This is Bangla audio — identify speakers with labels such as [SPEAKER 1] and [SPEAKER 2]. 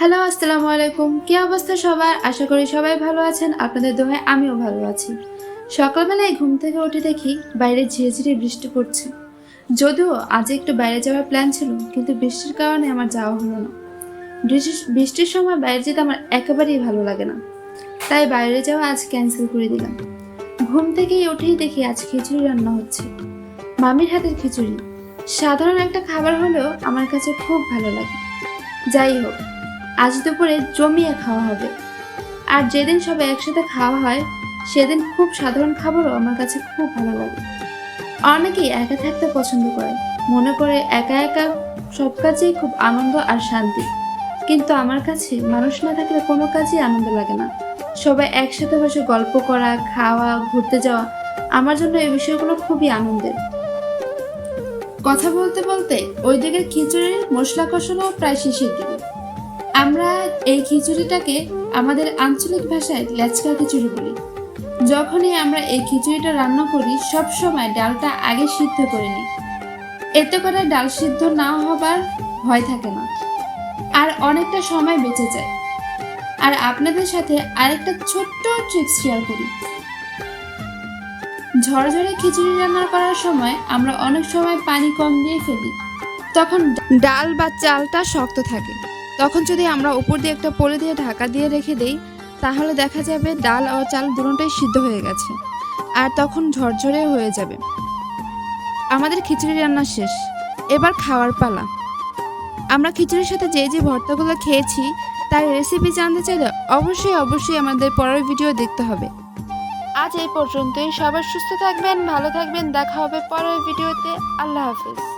[SPEAKER 1] হ্যালো, আসসালামু আলাইকুম। কি অবস্থা সবার? আশা করি সবাই ভালো আছেন। আপনাদের দোয়ায় আমিও ভালো আছি। সকালবেলায় ঘুম থেকে উঠে দেখি বাইরে ঝিরিঝিরি বৃষ্টি পড়ছে। যদিও আজ একটু বাইরে যাওয়ার প্ল্যান ছিল, কিন্তু বৃষ্টির কারণে আমার যাওয়া হলো না। বৃষ্টির সময় বাইরে যেতে আমার একেবারেই ভালো লাগে না, তাই বাইরে যাওয়া আজ ক্যান্সেল করে দিলাম। ঘুম থেকেই উঠেই দেখি আজ খিচুড়ি রান্না হচ্ছে, মামির হাতের খিচুড়ি। সাধারণ একটা খাবার হলেও আমার কাছে খুব ভালো লাগে। যাই হোক, আজ দুপুরে জমিয়ে খাওয়া হবে। আর যেদিন সবাই একসাথে খাওয়া হয় সেদিন খুব সাধারণ খাবারও আমার কাছে খুব ভালো লাগে। অনেকেই একা থাকতে পছন্দ করে, মনে করে একা একা সব কাজেই খুব আনন্দ আর শান্তি। কিন্তু আমার কাছে মানুষ না থাকলে কোনো কাজই আনন্দ লাগে না। সবাই একসাথে বসে গল্প করা, খাওয়া, ঘুরতে যাওয়া আমার জন্য এই বিষয়গুলো খুবই আনন্দের। কথা বলতে বলতে ওই দিকের খিচুড়ির মশলা কষানো প্রায় শেষের দিকে। আমরা এই খিচুড়িটাকে আমাদের আঞ্চলিক ভাষায় লেচকা খিচুড়ি বলি। যখনই আমরা এই খিচুড়িটা রান্না করি সব সময় ডালটা আগে সিদ্ধ করে নিই। এতে করে ডাল সিদ্ধ না হবার ভয় থাকে না, আর অনেকটা সময় বেঁচে যায়। আর আপনাদের সাথে আরেকটা ছোট্ট ট্রিক্স শেয়ার করি। ঝরঝরে খিচুড়ি রান্না করার সময় আমরা অনেক সময় পানি কম দিয়ে ফেলি, তখন ডাল বা চালটা শক্ত থাকে। তখন যদি আমরা উপর দিয়ে একটা পলি দিয়ে ঢাকা দিয়ে রেখে দেই, তাহলে দেখা যাবে ডাল ও চাল দুটোটাই সিদ্ধ হয়ে গেছে, আর তখন ঝরঝরে হয়ে যাবে। আমাদের খিচুড়ি রান্না শেষ, এবার খাওয়ার পালা। আমরা খিচুড়ির সাথে যে যে ভর্তাগুলো খেয়েছি তার রেসিপি জানতে চাইলে অবশ্যই আমাদের পরের ভিডিও দেখতে হবে। আজ এই পর্যন্তই। সবাই সুস্থ থাকবেন, ভালো থাকবেন। দেখা হবে পরের ভিডিওতে। আল্লাহ হাফেজ।